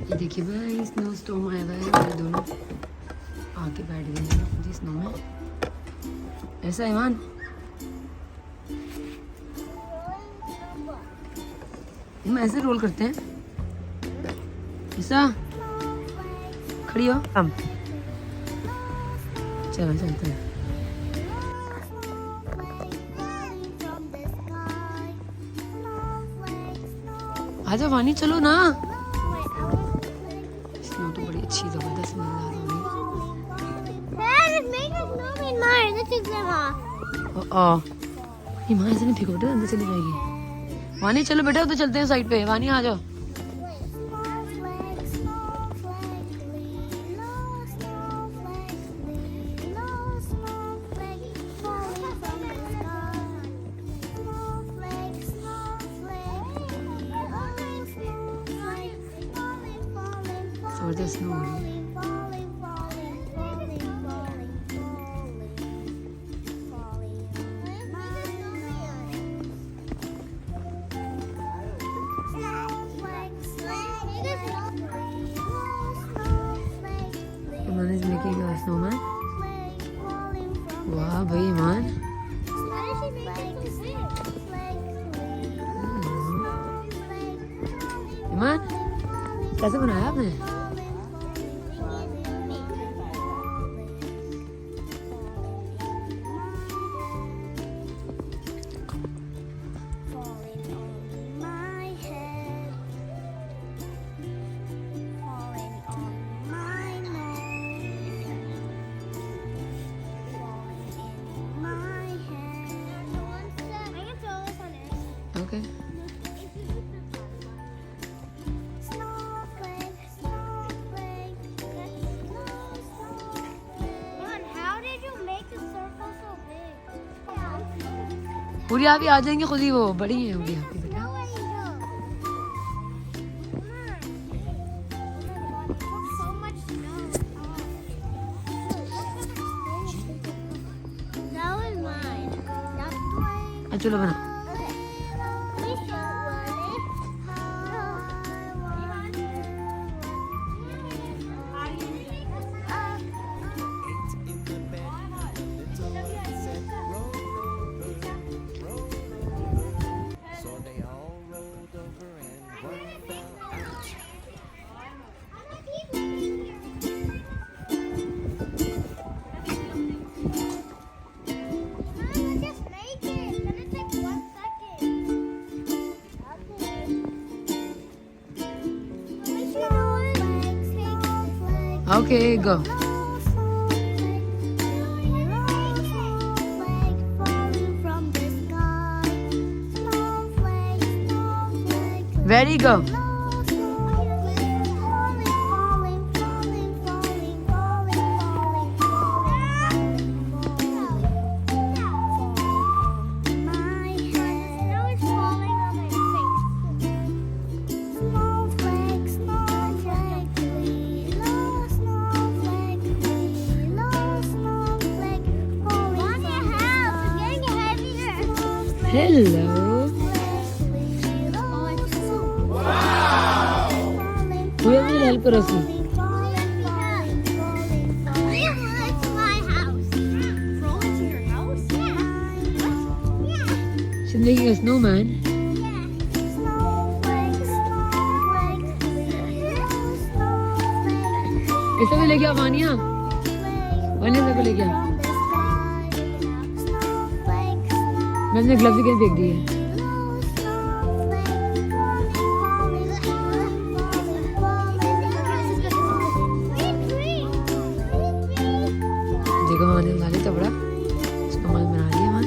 ये देखिए भाई स्नो स्टॉर्म आया हुआ है और ये दोनों आके बैठ गए हैं जी स्नो में। ऐसा ईमान हम ऐसे रोल करते हैं। ऐसा खड़ी हो हम चलो चलते हैं। आजा वानी चलो ना। स्नो तो बड़ी अच्छी जबरदस्त मजेदार हो रही है। ईमान ऐसे नहीं फिकोटे अंदर चली जाएगी। वानी चलो बेटा उधर चलते हैं साइड पे। वानी आ जाओ। जबरदस्त स्नो हो रही है। Imaan is making a snowman. वाह भाई ईमान। ईमान कैसे बनाया आपने? Okay. पूरी आप ही आ जाएंगे खुद ही। वो बड़ी है पूरी आप ही बेटा। चलो बना। Okay, go. Ready, go. Hello. Who will help us? She's making a snowman. इसे भी लेके आ वानिया। वानिया से को लेके आ। मैंने ग्लव्स भी फेंक दिए। देखो मैंने बना लिया बड़ा स्नोमैन बना लिया। मान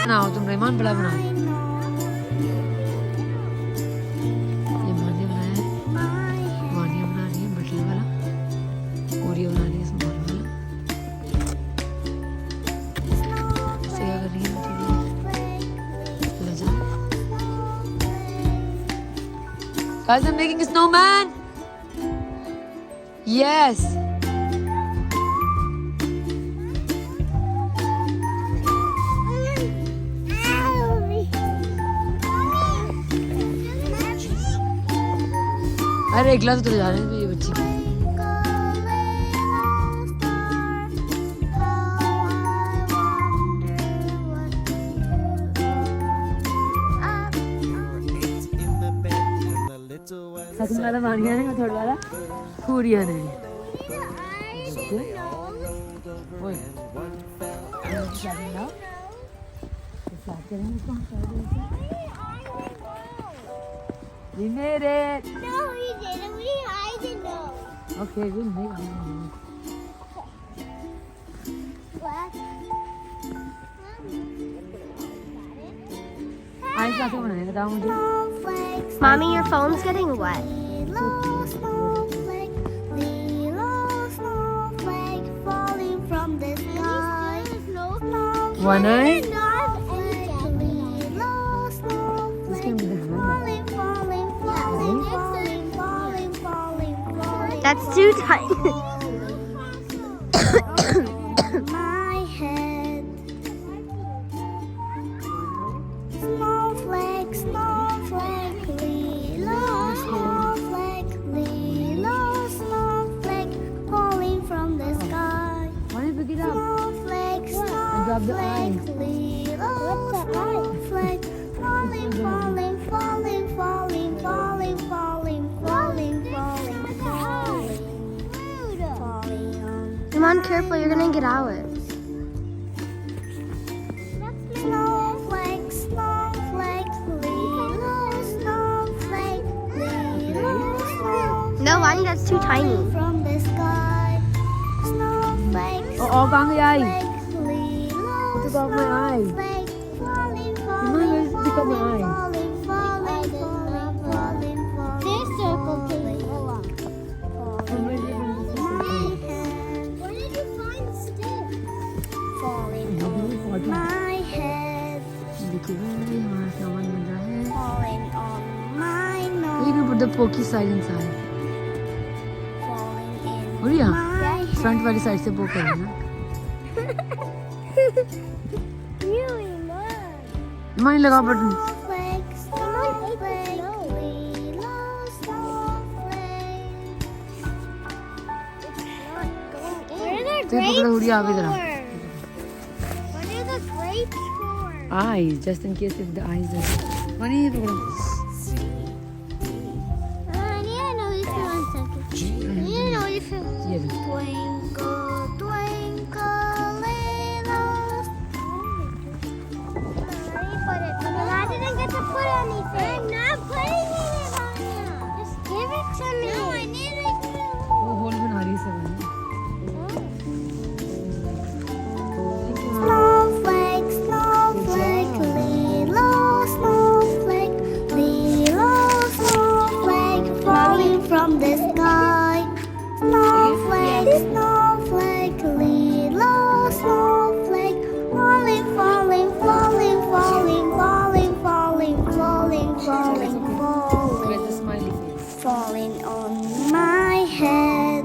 बनाओ तुम रेमान बड़ा बनाओ। Guys, I'm making a snowman. Yes. अरे एक गिलास तो ले जा रहे हैं ये बच्ची की। सच वाला मान गया ना थोड़ा वाला पूरिया ने We made it. No, we didn't. I didn't know. Okay, we made it. Ice कैसे बनाए बताओ मुझे। Mommy, your phone's getting wet. One eye? That's too tiny. My head. Snowflake, snowflake, Lilo, snowflake, Lilo, snowflake, falling from the sky. Why don't you pick it up? Snowflake, Grab the eye. snowflake, Lilo, snowflake, falling, falling, falling, falling, falling, falling, falling, falling, falling, falling on. Come on, careful, you're gonna get out. Snowflake, snowflake, Lilo, snowflake, Lilo, snowflake. No, Lonnie, that's too tiny. From the sky, snowflake, Oh, kang yay. Lilo, Pick up my eye. snowflake, falling, Imaan, falling, where's pick up my eye? falling, falling, falling, falling, falling. This circle can go up. Where did you find sticks? Falling on my head. देखिए हमारा सामान बन रहा है। Falling on my nose. You can put the pokey side inside. Falling in और यहाँ my front वाली side से पोक कर लेना। You, Imaan. इमान लगा button. Snowflake, snowflake, Lilo, snowflake. Where are the तो ये पकड़ो हुरिया आगे जरा। What are the grapes for? Eyes, just in case if the eyes are. Money ये पकड़ो। I need to know this for 1 second. I need to know this for ये भी। Twinkle, twinkle, little star. I didn't get to put anything. I'm not putting it on you. Just give it to me. No, I need it to. वो whole बना रही है सब। Snowflake, snowflake, Lilo, snowflake, Lilo, snowflake, falling from the sky. Snowflake, snowflake, Lilo, snowflake, falling, falling, falling, falling, falling, falling, falling, falling, falling, Where's the smiley face? falling on my head.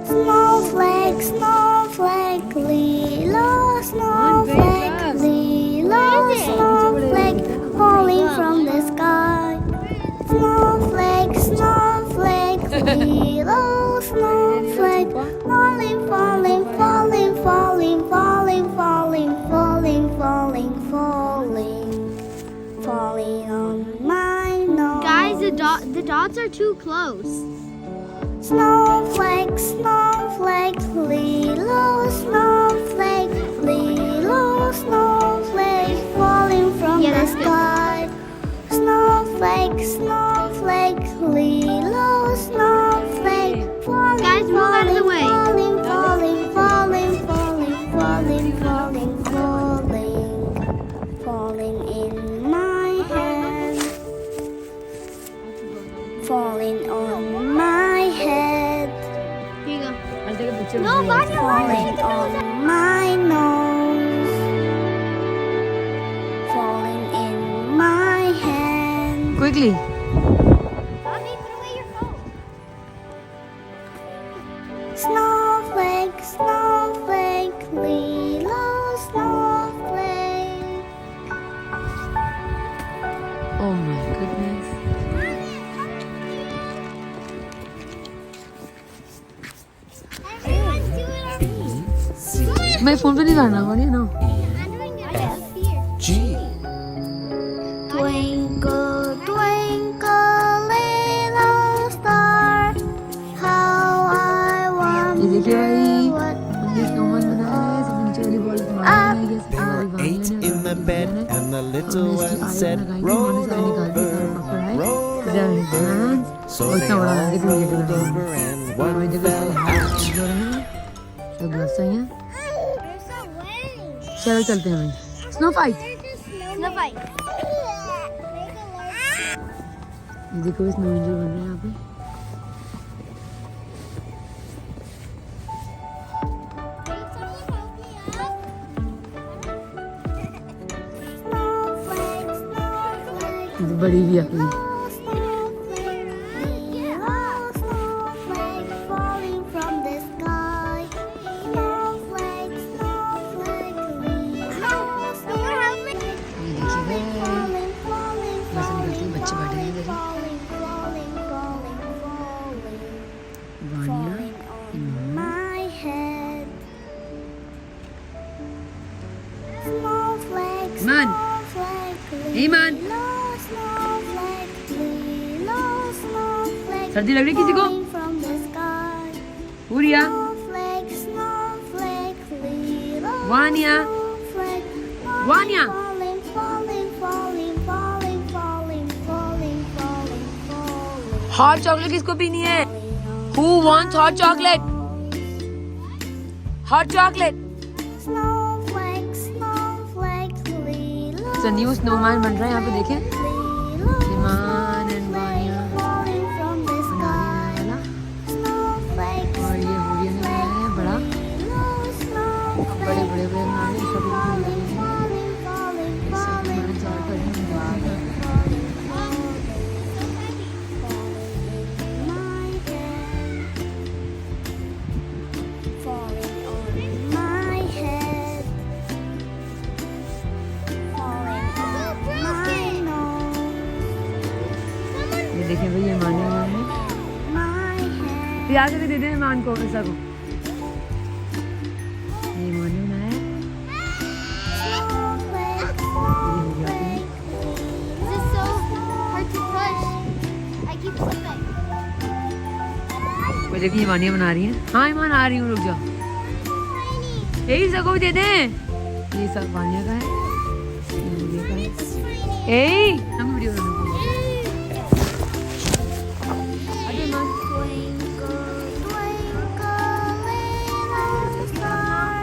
Snowflake, snowflake, Lilo, snowflake, Lilo, snowflake, falling from the sky. Snowflake, snowflake, Lilo, snowflake, falling, falling, falling, falling, falling, falling, falling, falling, falling, falling on my nose. Guys, the dots are too close. Snowflake, snowflake, Lilo, snowflake, Lilo, snowflake, falling from Yeah, the that's good. sky. Snowflake, snowflake, Lilo, snowflake, falling, Guys, move out of the way. falling, falling, falling, falling, falling, falling, falling, falling in my hand, falling on my head. Here you go. I'll take a picture. No, of you. Vanya, Falling on my nose, falling in my hand. Quickly. Mommy, put away your phone. Snowflake, snowflake, Lilo, snowflake. Oh my goodness. मैं phone पे नहीं करना वाली ना I'm doing it here. G. Twinkle, twinkle, little star, how I ये देखिए भाई what हमने स्नोमैन बनाया है सबसे नीचे वाली बॉल तुम्हारी बनाई है सबसे बड़ी Eight वाली in the bed, and the little one said, roll roll over, roll over. So they all rolled over, and one fell out. सब दोस्त हैं They're so wet. चलो चलते हैं भाई स्नो फाइट Snow fight. ये देखो स्नो एंजल बन रहे हैं यहाँ पे ये तो बड़ी भी आ गई falling from the sky. Snowflake, snowflake, ये देखिएगा falling, falling, बस निकलती है बच्चे बैठे हैं इधर ही falling, falling, falling, falling, Vaniya falling on my head. Snowflake, Imaan. snowflake, Imaan. little snowflake, little snowflake, सर्दी लग रही किसी को falling from the sky. Puriya Snowflake, snowflake, little Vaniya snowflake, Vaniya falling, falling, falling, falling, falling, falling, falling, falling. Hot chocolate किसको पीनी है Who wants hot chocolate? Hot chocolate. Snowflake, snowflake, little So new snowman बन रहा है यहाँ पे देखें little Iman and Vania falling from the sky. वाला Snowflake, और ये हुरिया ने बनाया है बड़ा little snowflake, बड़े बड़े बड़े बनाने हैं सभी को falling, falling, falling, मैंने चार कर falling, falling, falling on my head, falling on my nose, ये देखें भाई ये माने बनाए हैं my head. प्याज भी दे दें ईमान को ऐसा को ये माने बनाया है Snowflake, ये हो गया अपनी This is so hard to push. I keep slipping. वो देखिए ये वानिया बना रही है हाँ ईमान आ रही हूँ रुक जाओ यही सबको भी दे दें ये सब वानिया का है ये हुरिया का है ए हम वीडियो बनाने को अरे ईमान twinkle, twinkle, little star,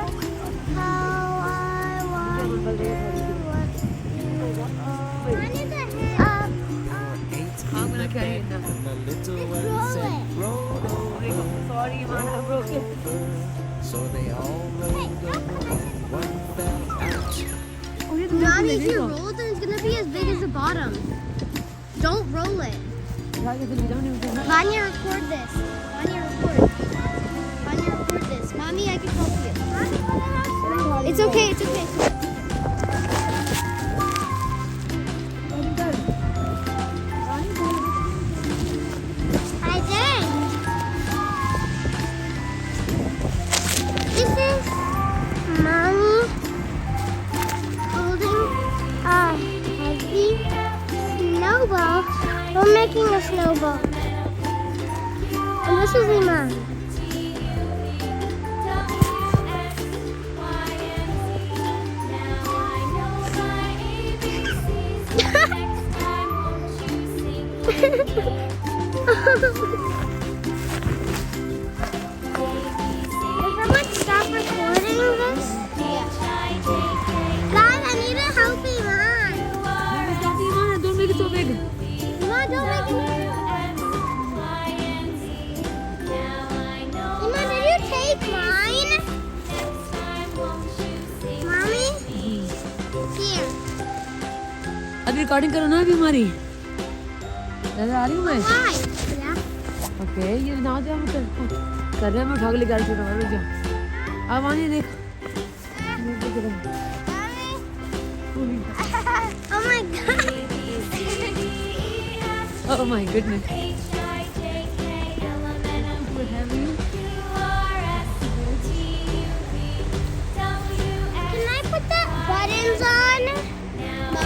how I wonder what up. Eight I'm gonna carry it now. and the little one said, roll over, Sorry Iman I broke it so they all rolled over, and one fell out. Mommy, if you roll it, then it's gonna be as big as the bottom. Don't roll it. Vanya, record this. Vanya, record. Vanya, record this. Mommy, I can help you. It's okay. It's okay. It's okay. I did. This is Mommy holding a heavy snowball. We're making a snowball. And this is Imaan. Does someone stop recording this? Guys, I need to help Imaan. Don't make it so big Imaan, don't make it. Imaan, did you take mine? Mommy? Here. अभी recording करो ना अभी हमारी नजर आ रही हूँ मैं Why? Yeah. Okay ये ना जाओ मैं कर रहे हैं मैं उठा के लेकर चुका रुक जाओ अब आने देख Oh my god. Oh my goodness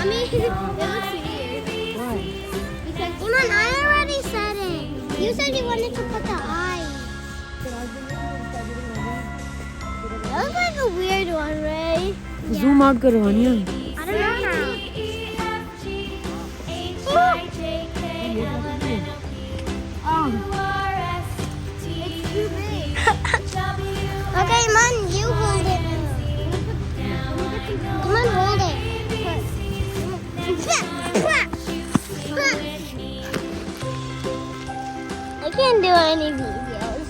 Mommy, it looks weird. Why? Because Iman, I already said it. You said you wanted to put the eyes. That looks like a weird one, Ray. Zoom out करो Vaniya. I don't know now. It's too big. Okay, Iman, you hold it. Iman, hold it. I can't do any videos.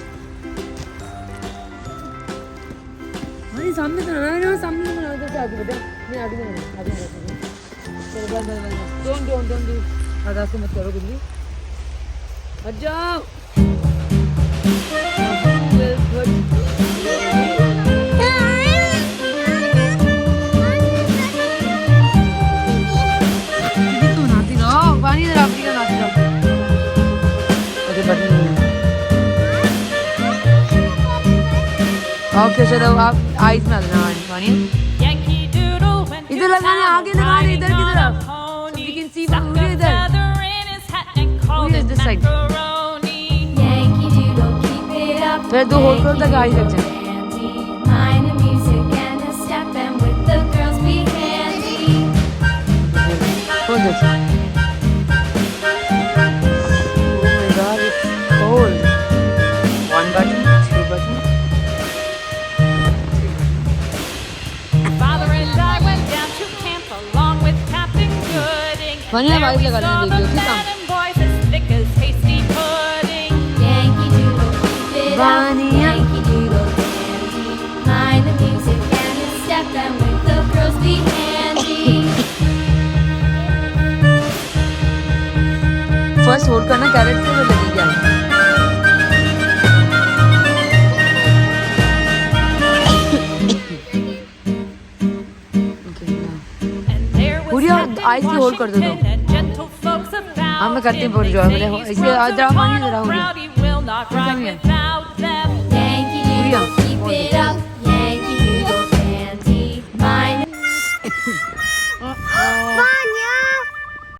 वानी सामने तो ना ना सामने तो ना तो आगे बढ़े. नहीं आगे नहीं आगे नहीं. चलो बंद बंद बंद. Don't do. आधा से मत करो कुछ भी. मत जाओ. पानी इधर आप भी नाती रहो. अरे बटन नहीं. ओके चलो आप आइज में लगाना पानी. इधर लगाना आगे लगाना इधर की तरफ. So we can see who is इधर. Who is this side? फिर दो होल करो तक आइज लग जाए. Hold this. Cold. One button, two button. Father and I went down to camp along with Captain Gooding. Vanya, There why we is saw the video? men and boys as thick as hasty pudding. Yankee Doodle, keep it Vanya. up. Yankee Doodle dandy. Mind the music and the step, and with the girls be handy. First hold करना carat से वो लगेगी आगे. पूरी eyes की hold कर दो. हाँ मैं करती हूँ पूरी जो है मेरे इसे जरा पानी जरा हो गया. Yankee Doodle, keep it up.